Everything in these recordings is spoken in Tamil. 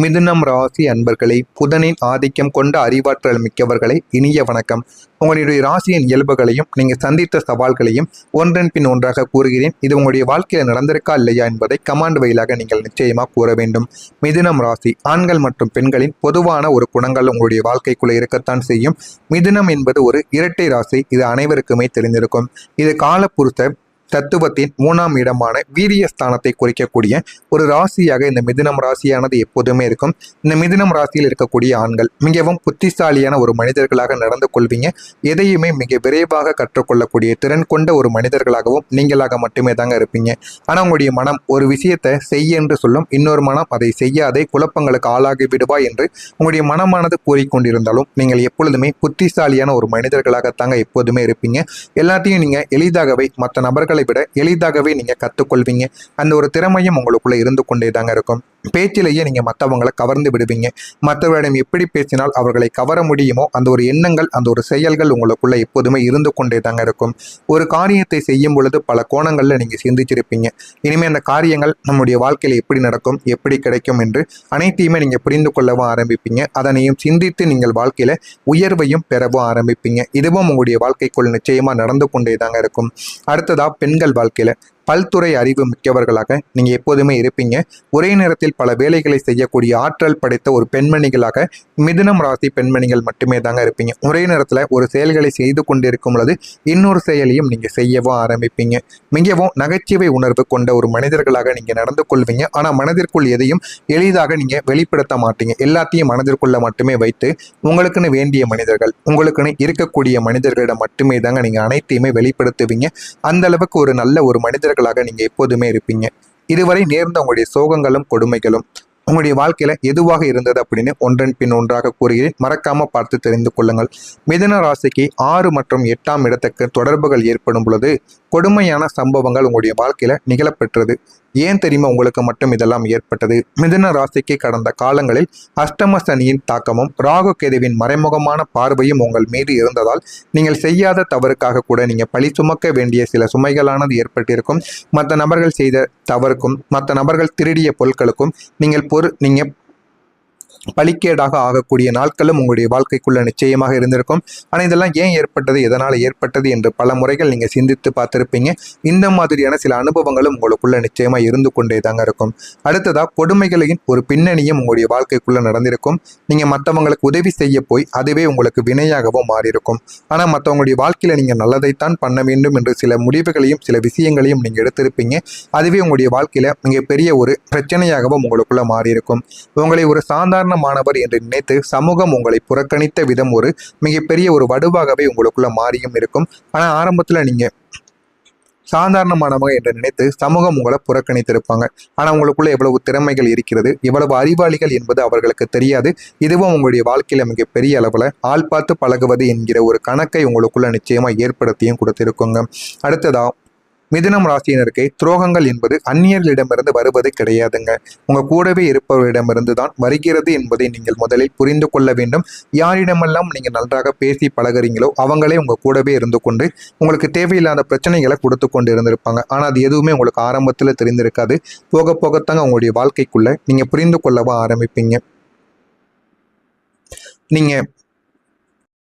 மிதுனம் ராசி அன்பர்களே, புதனின் ஆதிக்கம் கொண்ட அறிவாற்றல் மிக்கவர்களை இனிய வணக்கம். உங்களுடைய ராசியின் இயல்புகளையும் நீங்கள் சந்தித்த சவால்களையும் ஒன்றன் பின் ஒன்றாக கூறுகிறேன். இது உங்களுடைய வாழ்க்கையில் நடந்திருக்கா இல்லையா என்பதை கமாண்ட் வழியாக நீங்கள் நிச்சயமாக கூற வேண்டும். மிதுனம் ராசி ஆண்கள் மற்றும் பெண்களின் பொதுவான ஒரு குணங்கள் உங்களுடைய வாழ்க்கைக்குள்ளே இருக்கத்தான் செய்யும். மிதுனம் என்பது ஒரு இரட்டை ராசி. இது அனைவருக்குமே தெரிந்திருக்கும். இது காலப்புருஷ தத்துவத்தின் 3ஆம் இடமான வீரியஸ்தானத்தை குறிக்கக்கூடிய ஒரு ராசியாக இந்த மிதுனம் ராசியானது எப்போதுமே இருக்கும். இந்த மிதுனம் ராசியில் இருக்கக்கூடிய ஆண்கள் மிகவும் புத்திசாலியான ஒரு மனிதர்களாக நடந்து கொள்வீங்க. எதையுமே மிக விரைவாக கற்றுக்கொள்ளக்கூடிய திறன் கொண்ட ஒரு மனிதர்களாகவும் நீங்களாக மட்டுமே தாங்க இருப்பீங்க. ஆனால் உங்களுடைய மனம் ஒரு விஷயத்தை செய்ய என்று சொல்லும், இன்னொரு மனம் அதை செய்யாதே குழப்பங்களுக்கு ஆளாகி விடுவா என்று உங்களுடைய மனமானது கூறிக்கொண்டிருந்தாலும் நீங்கள் எப்பொழுதுமே புத்திசாலியான ஒரு மனிதர்களாகத்தாங்க எப்போதுமே இருப்பீங்க. எல்லாத்தையும் நீங்கள் எளிதாகவே மற்ற நபர்கள் விட எளிதாகவே நீங்க கற்றுக்கொள்வீங்க. அந்த ஒரு திறமையும் உங்களுக்குள்ள இருந்து கொண்டே தாங்க இருக்கும். பேச்சிலேயே நீங்க மற்றவங்களை கவர்ந்து விடுவீங்க. மற்றவரிடம் எப்படி பேசினால் அவர்களை கவர முடியுமோ அந்த ஒரு எண்ணங்கள், அந்த ஒரு செயல்கள் உங்களுக்குள்ள எப்போதுமே இருந்து கொண்டே தாங்க இருக்கும். ஒரு காரியத்தை செய்யும் பொழுது பல கோணங்கள்ல நீங்க சிந்திச்சிருப்பீங்க. இனிமே அந்த காரியங்கள் நம்முடைய வாழ்க்கையில எப்படி நடக்கும், எப்படி கிடைக்கும் என்று அனைத்தையுமே நீங்க புரிந்து கொள்ளவும் ஆரம்பிப்பீங்க. அதனையும் சிந்தித்து நீங்கள் வாழ்க்கையில உயர்வையும் பெறவும் ஆரம்பிப்பீங்க. இதுவும் உங்களுடைய வாழ்க்கைக்குள் நிச்சயமா நடந்து கொண்டே தாங்க இருக்கும். அடுத்ததா பெண்கள் வாழ்க்கையில பல்துறை அறிவு மிக்கவர்களாக நீங்கள் எப்போதுமே இருப்பீங்க. ஒரே நேரத்தில் பல வேலைகளை செய்யக்கூடிய ஆற்றல் படைத்த ஒரு பெண்மணிகளாக மிதுனம் ராசி பெண்மணிகள் மட்டுமே தாங்க இருப்பீங்க. ஒரே நேரத்தில் ஒரு செயல்களை செய்து கொண்டிருக்கும் பொழுது இன்னொரு செயலையும் நீங்கள் செய்யவும் ஆரம்பிப்பீங்க. மிகவும் நகைச்சுவை உணர்வு கொண்ட ஒரு மனிதர்களாக நீங்கள் நடந்து கொள்வீங்க. ஆனால் மனதிற்குள் எதையும் எளிதாக நீங்கள் வெளிப்படுத்த மாட்டீங்க. எல்லாத்தையும் மனதிற்குள்ள மட்டுமே வைத்து உங்களுக்குன்னு வேண்டிய மனிதர்கள், உங்களுக்குன்னு இருக்கக்கூடிய மனிதர்களிடம் மட்டுமே தாங்க நீங்கள் அனைத்தையுமே வெளிப்படுத்துவீங்க. அந்த அளவுக்கு ஒரு நல்ல ஒரு மனிதர்கள் நீங்க எப்போதுமே இருப்பீங்க. இதுவரை நேர்ந்த உங்களுடைய சோகங்களும் கொடுமைகளும் உங்களுடைய வாழ்க்கையில எதுவாக இருந்தது அப்படின்னு ஒன்றன் பின் ஒன்றாக கூறுகிறேன். மறக்காம பார்த்து தெரிந்து கொள்ளுங்கள். மிதுன ராசிக்கு 6 மற்றும் 8ஆம் இடத்துக்கு தொடர்புகள் ஏற்படும் பொழுது கொடுமையான சம்பவங்கள் உங்களுடைய வாழ்க்கையில நிகழப்பெற்றது. ஏன் தெரியுமா உங்களுக்கு மட்டும் இதெல்லாம் ஏற்பட்டது? மிதுன ராசிக்கு கடந்த காலங்களில் அஷ்டம சனியின் தாக்கமும் ராகு கேதுவின் மறைமுகமான பார்வையும் உங்கள் மீது இருந்ததால் நீங்கள் செய்யாத தவறுக்காக கூட நீங்க பழி சுமக்க வேண்டிய சில சுமைகளானது ஏற்பட்டிருக்கும். மற்ற நபர்கள் செய்த தவறுக்கும், மற்ற நபர்கள் திருடிய பொருட்களுக்கும் நீங்க பலிக்கேடாக ஆகக்கூடிய நாட்களும் உங்களுடைய வாழ்க்கைக்குள்ள நிச்சயமாக இருந்திருக்கும். ஆனால் இதெல்லாம் ஏன் ஏற்பட்டது, எதனால் ஏற்பட்டது என்று பல முறைகள் நீங்கள் சிந்தித்து பார்த்துருப்பீங்க. இந்த மாதிரியான சில அனுபவங்களும் உங்களுக்குள்ள நிச்சயமாக இருந்து கொண்டே தாங்க இருக்கும். அடுத்ததாக கொடுமைகளையும் ஒரு பின்னணியும் உங்களுடைய வாழ்க்கைக்குள்ள நடந்திருக்கும். நீங்கள் மற்றவங்களுக்கு உதவி செய்ய போய் அதுவே உங்களுக்கு வினையாகவும் மாறியிருக்கும். ஆனால் மற்றவங்களுடைய வாழ்க்கையில் நீங்கள் நல்லதைத்தான் பண்ண வேண்டும் என்று சில முடிவுகளையும் சில விஷயங்களையும் நீங்கள் எடுத்திருப்பீங்க. அதுவே உங்களுடைய வாழ்க்கையில் மிகப்பெரிய ஒரு பிரச்சனையாகவும் உங்களுக்குள்ள மாறியிருக்கும். உங்களை ஒரு சாதாரண மாணவர் என்று நினைத்து சமூகம் உங்களை புறக்கணித்த விதம் ஒரு மிகப்பெரிய ஒரு வடுவாகவே உங்களுக்குள்ள மாறியும் இருக்கும். ஆனால் ஆரம்பத்தில் நீங்க சாதாரணமானவங்க என்று நினைத்து சமூகம் உங்களை புறக்கணித்திருப்பாங்க. ஆனால் உங்களுக்குள்ள எவ்வளவு திறமைகள் இருக்கிறது, எவ்வளவு அறிவாளிகள் என்பது அவர்களுக்கு தெரியாது. இதுவும் உங்களுடைய வாழ்க்கையில மிகப்பெரிய அளவில் ஆள் பார்த்து பழகுவது என்கிற ஒரு கணக்கை உங்களுக்குள்ள நிச்சயமா ஏற்படுத்தியும் கொடுத்திருக்குங்க. அடுத்ததா மிதுனம் ராசியினருக்கு துரோகங்கள் என்பது அந்நியர்களிடமிருந்து வருவது கிடையாதுங்க. உங்க கூடவே இருப்பவரிடமிருந்து தான் வருகிறது என்பதை நீங்கள் முதலில் புரிந்து கொள்ள வேண்டும். யாரிடமெல்லாம் நீங்கள் நன்றாக பேசி பழகுறீங்களோ அவங்களே உங்க கூடவே இருந்து கொண்டு உங்களுக்கு தேவையில்லாத பிரச்சனைகளை கொடுத்து கொண்டு இருந்திருப்பாங்க. ஆனால் அது எதுவுமே உங்களுக்கு ஆரம்பத்தில் தெரிந்திருக்காது. போக போகத்தாங்க உங்களுடைய வாழ்க்கைக்குள்ள நீங்க புரிந்து கொள்ளவா ஆரம்பிப்பீங்க. நீங்க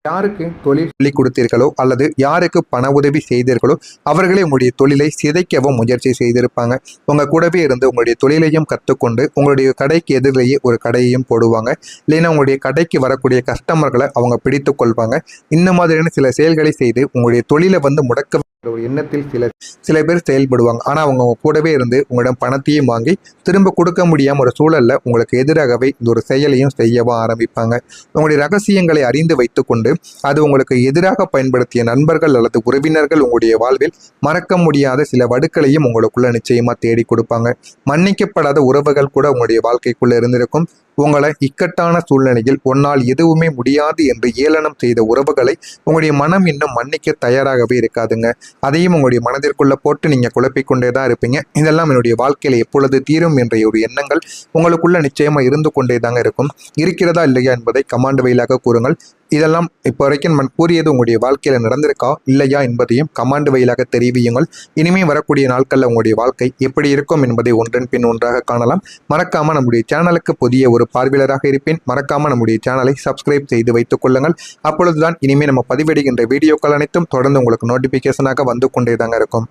யாருக்கு தொழில் சொல்லிக் கொடுத்தீர்களோ அல்லது யாருக்கு பண உதவி செய்தீர்களோ அவர்களே உங்களுடைய தொழிலை சிதைக்கவும் முயற்சி செய்திருப்பாங்க. உங்க கூடவே இருந்து உங்களுடைய தொழிலையும் கற்றுக்கொண்டு உங்களுடைய கடைக்கு எதிரிலேயே ஒரு கடையையும் போடுவாங்க. இல்லைன்னா உங்களுடைய கடைக்கு வரக்கூடிய கஸ்டமர்களை அவங்க பிடித்து கொள்வாங்க. இந்த மாதிரியான சில செயல்களை செய்து உங்களுடைய தொழிலை முடக்க ஒரு எண்ணத்தில் சில பேர் செயல்படுவாங்க. ஆனால் அவங்க கூடவே இருந்து உங்களிடம் பணத்தையும் வாங்கி திரும்ப கொடுக்க முடியாமல் ஒரு சூழல்ல உங்களுக்கு எதிராகவே இந்த ஒரு செயலையும் செய்யவும் ஆரம்பிப்பாங்க. உங்களுடைய ரகசியங்களை அறிந்து வைத்துக்கொண்டு அது உங்களுக்கு எதிராக பயன்படுத்திய நண்பர்கள் அல்லது உறவினர்கள் உங்களுடைய வாழ்வில் மறக்க முடியாத சில வடுக்களையும் உங்களுக்குள்ள நிச்சயமா தேடி கொடுப்பாங்க. மன்னிக்கப்படாத உறவுகள் கூட உங்களுடைய வாழ்க்கைக்குள்ள இருந்திருக்கும். உங்களை இக்கட்டான சூழ்நிலையில் உன்னால் எதுவுமே முடியாது என்று ஏளனம் செய்த உறவுகளை உங்களுடைய மனம் இன்னும் மன்னிக்க தயாராகவே இருக்காதுங்க. அதையும் உங்களுடைய மனதிற்குள்ள போட்டு நீங்க குழப்பிக்கொண்டே தான் இருப்பீங்க. இதெல்லாம் என்னுடைய வாழ்க்கையில எப்பொழுது தீரும் என்ற ஒரு எண்ணங்கள் உங்களுக்குள்ள நிச்சயமா இருந்து கொண்டே தாங்க இருக்கும். இருக்கிறதா இல்லையா என்பதை கமாண்ட் வழியாக கூறுங்கள். இதெல்லாம் இப்போ வரைக்கும் நான் கூறியது உங்களுடைய வாழ்க்கையில் நடந்திருக்கா இல்லையா என்பதையும் கமாண்ட் வழியாக தெரிவியுங்கள். இனிமே வரக்கூடிய நாட்களில் உங்களுடைய வாழ்க்கை எப்படி இருக்கும் என்பதை ஒன்றன் பின் ஒன்றாக காணலாம். மறக்காம நம்முடைய சேனலுக்கு புதிய ஒரு பார்வையாளராக இருப்பேன். மறக்காம நம்முடைய சேனலை சப்ஸ்கிரைப் செய்து வைத்துக் கொள்ளுங்கள். அப்பொழுதுதான் இனிமே நம்ம பதிவிடுகின்ற வீடியோக்கள் அனைத்தும் தொடர்ந்து உங்களுக்கு நோட்டிபிகேஷனாக வந்து கொண்டே தாங்க இருக்கும்.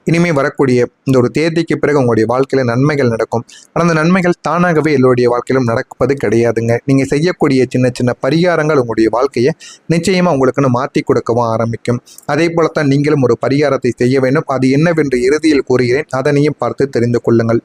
இனிமே வரக்கூடிய இந்த ஒரு தேதிக்கு பிறகு உங்களுடைய வாழ்க்கையில நன்மைகள் நடக்கும். ஆனால் அந்த நன்மைகள் தானாகவே எல்லோருடைய வாழ்க்கையிலும் நடப்பது கிடையாதுங்க. நீங்க செய்யக்கூடிய சின்ன சின்ன பரிகாரங்கள் உங்களுடைய வாழ்க்கையை நிச்சயமா உங்களுக்குன்னு மாற்றி கொடுக்கவும் ஆரம்பிக்கும். அதே போலத்தான் நீங்களும் ஒரு பரிகாரத்தை செய்ய வேண்டும். அது என்னவென்று இறுதியில் கூறுகிறேன், அதனையும் பார்த்து தெரிந்து கொள்ளுங்கள்.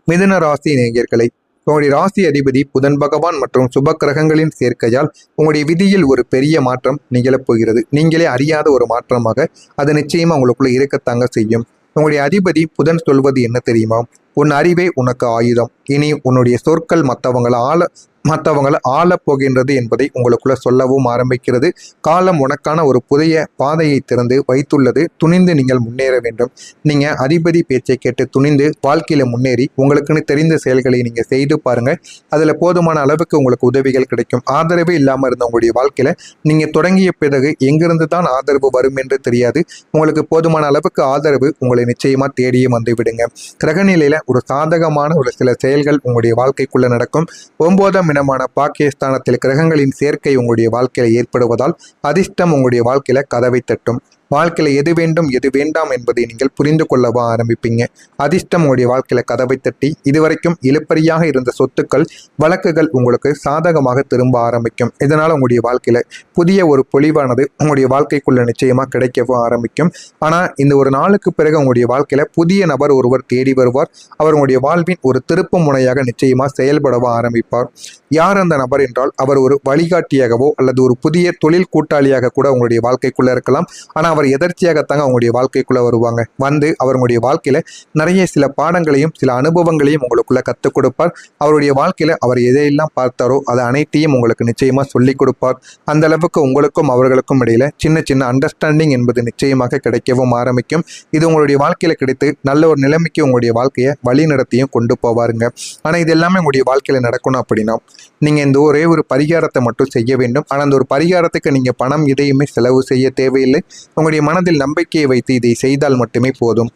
மிதுன ராசி நேயர்களை, உங்களுடைய ராசி அதிபதி புதன் பகவான் மற்றும் சுப கிரகங்களின் சேர்க்கையால் உங்களுடைய விதியில் ஒரு பெரிய மாற்றம் நிகழப் போகிறது. நீங்களே அறியாத ஒரு மாற்றமாக அது நிச்சயமா உங்களுக்குள்ள இருக்கத்தாங்க செய்யும். உங்களுடைய அதிபதி புதன் சொல்வது என்ன தெரியுமா? உன் அறிவே உனக்கு ஆயுதம். இனி உன்னுடைய சொற்கள் மற்றவங்களை ஆளப் போகின்றது என்பதை உங்களுக்குள்ள சொல்லவும் ஆரம்பிக்கிறது. காலம் உனக்கான ஒரு புதிய பாதையை திறந்து வைத்துள்ளது. துணிந்து நீங்கள் முன்னேற வேண்டும். நீங்க அதிபதி பேச்சை கேட்டு துணிந்து வாழ்க்கையில முன்னேறி உங்களுக்குன்னு தெரிந்த செயல்களை நீங்க செய்து பாருங்க. அதுல போதுமான அளவுக்கு உங்களுக்கு உதவிகள் கிடைக்கும். ஆதரவே இல்லாம இருந்த உங்களுடைய வாழ்க்கையில நீங்க தொடங்கிய பிறகு எங்கிருந்து தான் ஆதரவு வரும் என்று தெரியாது. உங்களுக்கு போதுமான அளவுக்கு ஆதரவு உங்களை நிச்சயமா தேடியே வந்து விடுங்க. கிரகநிலையில ஒரு சாதகமான ஒரு சில செயல்கள் உங்களுடைய வாழ்க்கைக்குள்ள நடக்கும். 9ஆம் இடமான பாக்கியஸ்தானத்தில் கிரகங்களின் சேர்க்கை உங்களுடைய வாழ்க்கையில ஏற்படுவதால் அதிர்ஷ்டம் உங்களுடைய வாழ்க்கையில கதவை தட்டும். வாழ்க்கையில எது வேண்டும் எது வேண்டாம் என்பதை நீங்கள் புரிந்து கொள்ளவா ஆரம்பிப்பீங்க. அதிர்ஷ்டம் உங்களுடைய வாழ்க்கையில கதவை தட்டி இதுவரைக்கும் இழுப்பறியாக இருந்த சொத்துக்கள் வழக்குகள் உங்களுக்கு சாதகமாக திரும்ப ஆரம்பிக்கும். இதனால உங்களுடைய வாழ்க்கையில புதிய ஒரு பொலிவானது உங்களுடைய வாழ்க்கைக்குள்ள நிச்சயமா கிடைக்கவும் ஆரம்பிக்கும். ஆனா இந்த ஒரு நாளுக்கு பிறகு உங்களுடைய வாழ்க்கையில புதிய நபர் ஒருவர் தேடி வருவார். அவர் உங்களுடைய வாழ்வின் ஒரு திருப்பு முனையாக நிச்சயமா செயல்படவும் ஆரம்பிப்பார். யார் அந்த நபர் என்றால் அவர் ஒரு வழிகாட்டியாகவோ அல்லது ஒரு புதிய தொழில் கூட்டாளியாக கூட உங்களுடைய வாழ்க்கைக்குள்ள இருக்கலாம். ஆனா அவர் எதர்ச்சியாகத்தாங்க அவங்களுடைய வாழ்க்கைக்குள்ள வருவாங்க. வந்து அவங்களுடைய வாழ்க்கையில நிறைய சில பாடங்களையும் சில அனுபவங்களையும் உங்களுக்குள்ள கற்றுக் கொடுப்பார். அவருடைய வாழ்க்கையில அவர் எதையெல்லாம் பார்த்தாரோ அதை அனைத்தையும் உங்களுக்கு நிச்சயமா சொல்லிக் கொடுப்பார். அந்த அளவுக்கு உங்களுக்கும் அவர்களுக்கும் இடையில சின்ன சின்ன அண்டர்ஸ்டாண்டிங் என்பது நிச்சயமாக கிடைக்கவும் ஆரம்பிக்கும். இது உங்களுடைய வாழ்க்கையில கிடைத்து நல்ல ஒரு நிலைமைக்கு உங்களுடைய வாழ்க்கையை வழி நடத்தியும் கொண்டு போவாருங்க. ஆனா இது எல்லாமே உங்களுடைய வாழ்க்கையில நடக்கணும் அப்படின்னா நீங்க இந்த ஒரே ஒரு பரிகாரத்தை மட்டும் செய்ய வேண்டும். ஆனா அந்த ஒரு பரிகாரத்துக்கு நீங்க பணம் எதையுமே செலவு செய்ய தேவையில்லை. உங்களுடைய மனதில் நம்பிக்கையை வைத்து இதை செய்தால் மட்டுமே போதும்.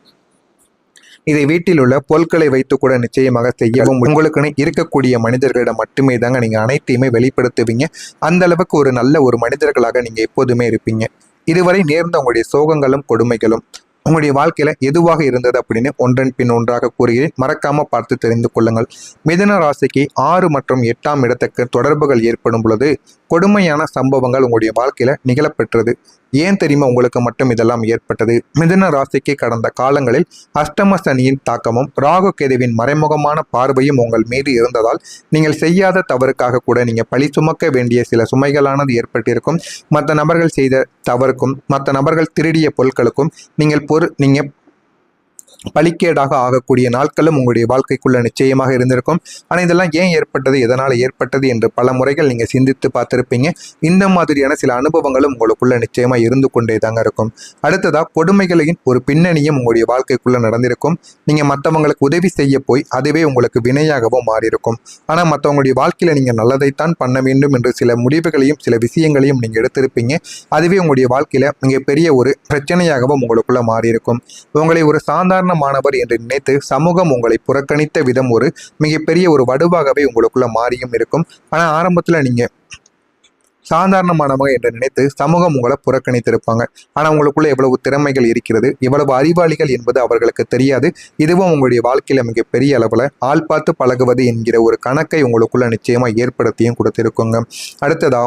இதை வீட்டில் உள்ள பொருட்களை வைத்து கூட நிச்சயமாக செய்யவும் உங்களுக்குன்னு இருக்கக்கூடிய மனிதர்களிடம் மட்டுமே தாங்க நீங்க அனைத்தையுமே வெளிப்படுத்துவீங்க. அந்த அளவுக்கு ஒரு நல்ல ஒரு மனிதர்களாக நீங்க எப்போதுமே இருப்பீங்க. இதுவரை நேர்ந்த உங்களுடைய சோகங்களும் கொடுமைகளும் உங்களுடைய வாழ்க்கையில எதுவாக இருந்தது அப்படின்னு ஒன்றன் பின் ஒன்றாக கூறுகிறேன். மறக்காம பார்த்து தெரிந்து கொள்ளுங்கள். மிதுன ராசிக்கு 6 மற்றும் 8ஆம் இடத்துக்கு தொடர்புகள் ஏற்படும் பொழுது கொடுமையான சம்பவங்கள் உங்களுடைய வாழ்க்கையில நிகழப்பெற்றது. ஏன் தெரியுமா உங்களுக்கு மட்டும் இதெல்லாம் ஏற்பட்டது? மிதுன ராசிக்கு கடந்த காலங்களில் அஷ்டம சனியின் தாக்கமும் ராகு கேதுவின் மறைமுகமான பார்வையும் உங்கள் மீது இருந்ததால் நீங்கள் செய்யாத தவறுக்காக கூட நீங்க பழி சுமக்க வேண்டிய சில சுமைகளானது ஏற்பட்டிருக்கும். மற்ற நபர்கள் செய்த தவறுக்கும் மற்ற நபர்கள் திருடிய பொருட்களுக்கும் நீங்க பலிக்கேடாக ஆகக்கூடிய நாட்களும் உங்களுடைய வாழ்க்கைக்குள்ள நிச்சயமாக இருந்திருக்கும். ஆனால் இதெல்லாம் ஏன் ஏற்பட்டது, எதனால் ஏற்பட்டது என்று பல முறைகள் நீங்கள் சிந்தித்து பார்த்துருப்பீங்க. இந்த மாதிரியான சில அனுபவங்களும் உங்களுக்குள்ள நிச்சயமா இருந்து கொண்டே தாங்க இருக்கும். அடுத்ததா கொடுமைகளையும் ஒரு பின்னணியும் உங்களுடைய வாழ்க்கைக்குள்ள நடந்திருக்கும். நீங்கள் மற்றவங்களுக்கு உதவி செய்ய போய் அதுவே உங்களுக்கு வினையாகவும் மாறியிருக்கும். ஆனால் மற்றவங்களுடைய வாழ்க்கையில நீங்கள் நல்லதைத்தான் பண்ண வேண்டும் என்று சில முடிவுகளையும் சில விஷயங்களையும் நீங்கள் எடுத்திருப்பீங்க. அதுவே உங்களுடைய வாழ்க்கையில மிகப்பெரிய ஒரு பிரச்சனையாகவும் உங்களுக்குள்ள மாறியிருக்கும். உங்களை ஒரு சாதாரண மாணவர் என்று நினைத்து சமூகம் உங்களை புறக்கணித்த விதம் ஒரு மிகப்பெரிய ஒரு வடுவாகவே உங்களுக்குள்ள மாறியும் இருக்கும். ஆனா ஆரம்பத்துல நீங்க சாதாரணமானவங்க என்று நினைத்து சமூகம் உங்களை புறக்கணித்திருப்பாங்க. ஆனா உங்களுக்குள்ள எவ்வளவு திறமைகள் இருக்கிறது, எவ்வளவு அறிவாளிகள் என்பது அவர்களுக்கு தெரியாது. இதுவும் உங்களுடைய வாழ்க்கையில மிகப்பெரிய அளவுல ஆள் பார்த்து பழகுவது என்கிற ஒரு கணக்கை உங்களுக்குள்ள நிச்சயமா ஏற்படுத்தியும் கொடுத்திருக்குங்க. அடுத்ததா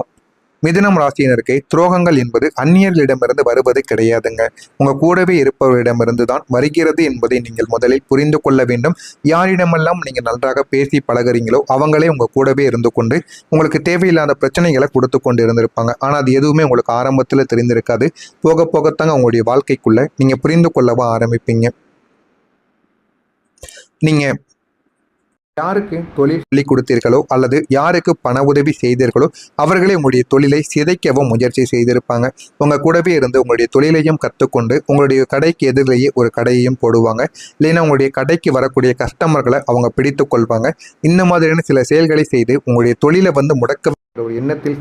மிதுனம் ராசியினருக்கு துரோகங்கள் என்பது அந்நியர்களிடமிருந்து வருவது கிடையாதுங்க. உங்க கூடவே இருப்பவரிடமிருந்து தான் வருகிறது என்பதை நீங்கள் முதலில் புரிந்து கொள்ள வேண்டும். யாரிடமெல்லாம் நீங்க நன்றாக பேசி பழகுறீங்களோ அவங்களே உங்க கூடவே இருந்து கொண்டு உங்களுக்கு தேவையில்லாத பிரச்சனைகளை கொடுத்து கொண்டு இருந்திருப்பாங்க. ஆனா அது எதுவுமே உங்களுக்கு ஆரம்பத்துல தெரிந்திருக்காது. போக போகத்தாங்க உங்களுடைய வாழ்க்கைக்குள்ள நீங்க புரிந்து கொள்ளவா ஆரம்பிப்பீங்க. நீங்க யாருக்கு தொழில் சொல்லிக் கொடுத்தீர்களோ அல்லது யாருக்கு பண உதவி செய்தீர்களோ அவர்களே உங்களுடைய தொழிலை சிதைக்கவும் முயற்சி செய்திருப்பாங்க. உங்க கூடவே இருந்து உங்களுடைய தொழிலையும் கற்றுக்கொண்டு உங்களுடைய கடைக்கு எதிரிலேயே ஒரு கடையையும் போடுவாங்க. இல்லைன்னா உங்களுடைய கடைக்கு வரக்கூடிய கஸ்டமர்களை அவங்க பிடித்து கொள்வாங்க. இந்த மாதிரியான சில செயல்களை செய்து உங்களுடைய தொழிலை முடக்க ஒரு எண்ணத்தில்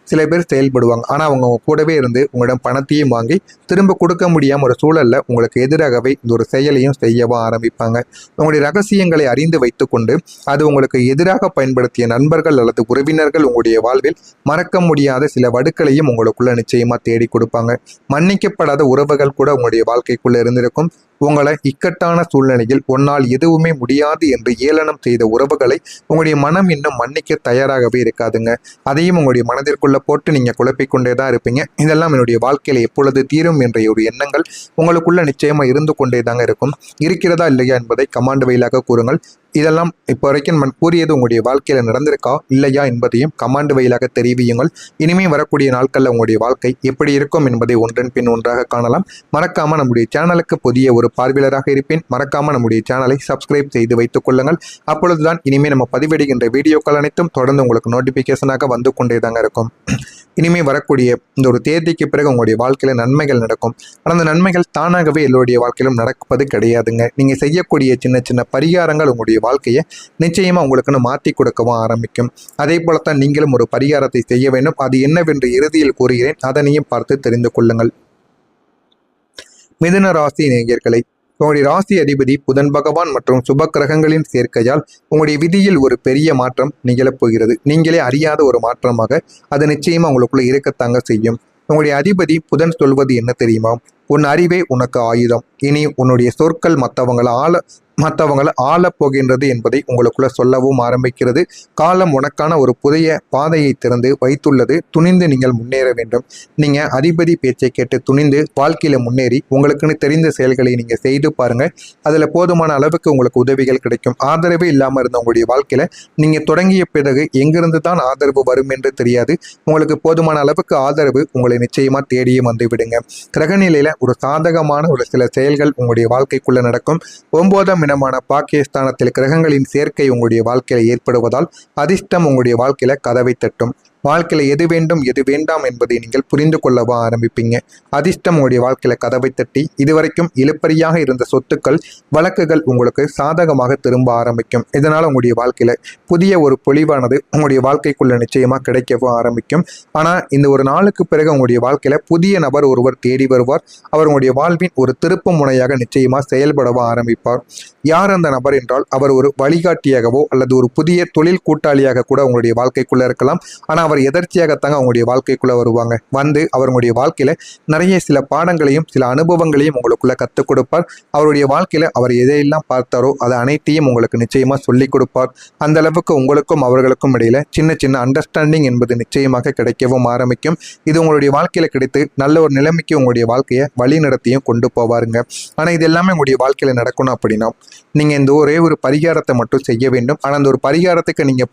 சில பேர் செயல்படுவாங்க. ஆனால் அவங்க உங்க கூடவே இருந்து உங்களிடம் பணத்தையும் வாங்கி திரும்ப கொடுக்க முடியாமல் ஒரு சூழலில் உங்களுக்கு எதிராகவே இந்த ஒரு செயலையும் செய்யவும் ஆரம்பிப்பாங்க. உங்களுடைய ரகசியங்களை அறிந்து வைத்துக்கொண்டு அது உங்களுக்கு எதிராக பயன்படுத்திய நண்பர்கள் அல்லது உறவினர்கள் உங்களுடைய வாழ்வில் மறக்க முடியாத சில வடுக்களையும் உங்களுக்குள்ள நிச்சயமாக தேடி கொடுப்பாங்க. மன்னிக்கப்படாத உறவுகள் கூட உங்களுடைய வாழ்க்கைக்குள்ள இருந்திருக்கும். உங்களை இக்கட்டான சூழ்நிலையில் உன்னால் எதுவுமே முடியாது என்று ஏளனம் செய்த உறவுகளை உங்களுடைய மனம் இன்னும் மன்னிக்க தயாராகவே இருக்காதுங்க. அதையும் உங்களுடைய மனதிற்குள்ள போட்டு நீங்க குழப்பிக்கொண்டே தான் இருப்பீங்க. இதெல்லாம் என்னுடைய வாழ்க்கையில எப்பொழுது தீரும் என்ற ஒரு எண்ணங்கள் உங்களுக்குள்ள நிச்சயமா இருந்து கொண்டே தாங்க இருக்கும். இருக்கிறதா இல்லையா என்பதை கமாண்ட் வழியாக கூறுங்கள். இதெல்லாம் இப்போ வரைக்கும் நான் கூறியது உங்களுடைய வாழ்க்கையில நடந்திருக்கா இல்லையா என்பதையும் கமாண்ட் வழியாக தெரிவியுங்கள். இனிமே வரக்கூடிய நாட்களில் உங்களுடைய வாழ்க்கை எப்படி இருக்கும் என்பதை ஒன்றன் பின் ஒன்றாக காணலாம். மறக்காம நம்முடைய சேனலுக்கு புதிய ஒரு பார்வையாளராக இருப்பேன். மறக்காம நம்முடைய சேனலை சப்ஸ்கிரைப் செய்து வைத்துக் கொள்ளுங்கள். அப்பொழுதுதான் இனிமே நம்ம பதிவிடுகின்ற வீடியோக்கள் அனைத்தும் தொடர்ந்து உங்களுக்கு நோட்டிபிகேஷனாக வந்து கொண்டே தாங்க இருக்கும். இனிமே வரக்கூடிய இந்த ஒரு தேதிக்கு பிறகு உங்களுடைய வாழ்க்கையில நன்மைகள் நடக்கும். ஆனால் அந்த நன்மைகள் தானாகவே எல்லோருடைய வாழ்க்கையிலும் நடப்பது கிடையாதுங்க. நீங்க செய்யக்கூடிய சின்ன சின்ன பரிகாரங்கள் உங்களுடைய வாழ்க்கையை நிச்சயமா உங்களுக்குன்னு மாற்றி கொடுக்கவும் ஆரம்பிக்கும். அதே போலத்தான் நீங்களும் ஒரு பரிகாரத்தை செய்ய வேண்டும். அது என்னவென்று இறுதியில் கூறுகிறேன். அதனையும் பார்த்து தெரிந்து கொள்ளுங்கள். மிதுன ராசி நேயர்களை, உங்களுடைய ராசி அதிபதி புதன் பகவான் மற்றும் சுப கிரகங்களின் சேர்க்கையால் உங்களுடைய விதியில் ஒரு பெரிய மாற்றம் நிகழப்போகிறது. நீங்களே அறியாத ஒரு மாற்றமாக அது நிச்சயமா உங்களுக்குள்ள இருக்கத்தாங்க செய்யும். உங்களுடைய அதிபதி புதன் சொல்வது என்ன தெரியுமா? உன் அறிவே உனக்கு ஆயுதம். இனி உன்னுடைய சொற்கள் மற்றவங்களை ஆளப் போகின்றது என்பதை உங்களுக்குள்ள சொல்லவும் ஆரம்பிக்கிறது. காலம் உனக்கான ஒரு புதிய பாதையை திறந்து வைத்துள்ளது. துணிந்து நீங்கள் முன்னேற வேண்டும். நீங்க அதிபதி பேச்சை கேட்டு துணிந்து வாழ்க்கையில முன்னேறி உங்களுக்குன்னு தெரிந்த செயல்களை நீங்க செய்து பாருங்க. அதுல போதுமான அளவுக்கு உங்களுக்கு உதவிகள் கிடைக்கும். ஆதரவே இல்லாம இருந்த உங்களுடைய வாழ்க்கையில நீங்க தொடங்கிய பிறகு எங்கிருந்து தான் ஆதரவு வரும் என்று தெரியாது. உங்களுக்கு போதுமான அளவுக்கு ஆதரவு உங்களை நிச்சயமா தேடியே வந்து விடுங்க. கிரகநிலையில ஒரு சாதகமான ஒரு சில செயல்கள் உங்களுடைய வாழ்க்கைக்குள்ள நடக்கும். 9ஆம் இடமான பாகிஸ்தானத்தில் கிரகங்களின் சேர்க்கை உங்களுடைய வாழ்க்கையில ஏற்படுவதால் அதிர்ஷ்டம் உங்களுடைய வாழ்க்கையில கதவை தட்டும். வாழ்க்கையில எது வேண்டும் எது வேண்டாம் என்பதை நீங்கள் புரிந்து கொள்ளவா ஆரம்பிப்பீங்க. அதிர்ஷ்டம் உங்களுடைய வாழ்க்கையில கதவை தட்டி இதுவரைக்கும் இழுப்பறியாக இருந்த சொத்துக்கள் வழக்குகள் உங்களுக்கு சாதகமாக திரும்ப ஆரம்பிக்கும். இதனால உங்களுடைய வாழ்க்கையில புதிய ஒரு பொலிவானது உங்களுடைய வாழ்க்கைக்குள்ள நிச்சயமா கிடைக்கவும் ஆரம்பிக்கும். ஆனா இந்த ஒரு நாளுக்கு பிறகு உங்களுடைய வாழ்க்கையில புதிய நபர் ஒருவர் தேடி வருவார். அவர் உங்களுடைய வாழ்வின் ஒரு திருப்பு முனையாக நிச்சயமா செயல்படவா ஆரம்பிப்பார். யார் அந்த நபர் என்றால் அவர் ஒரு வழிகாட்டியாகவோ அல்லது ஒரு புதிய தொழில் கூட்டாளியாக கூட உங்களுடைய வாழ்க்கைக்குள்ள இருக்கலாம். ஆனா அவர் எதர்ச்சியாகத்தாங்க அவங்களுடைய வாழ்க்கைக்குள்ள வருவாங்க. வந்து அவங்களுடைய வாழ்க்கையில நிறைய சில பாடங்களையும் சில அனுபவங்களையும் உங்களுக்குள்ள கற்றுக் கொடுப்பார். அவருடைய வாழ்க்கையில அவர் எதையெல்லாம் பார்த்தாரோ அதை அனைத்தையும் உங்களுக்கு நிச்சயமா சொல்லிக் கொடுப்பார். அந்த அளவுக்கு உங்களுக்கும் அவர்களுக்கும் இடையில சின்ன சின்ன அண்டர்ஸ்டாண்டிங் என்பது நிச்சயமாக கிடைக்கவும் ஆரம்பிக்கும். இது உங்களுடைய வாழ்க்கையில கிடைத்து நல்ல ஒரு நிலைமைக்கு உங்களுடைய வாழ்க்கையை வழி நடத்தியும் கொண்டு போவாருங்க. ஆனா இது எல்லாமே உங்களுடைய வாழ்க்கையில நடக்கணும் அப்படின்னா நீங்க இந்த ஒரே ஒரு பரிகாரத்தை மட்டும் செய்ய வேண்டும். ஆனா அந்த ஒரு பரிகாரத்துக்கு நீங்க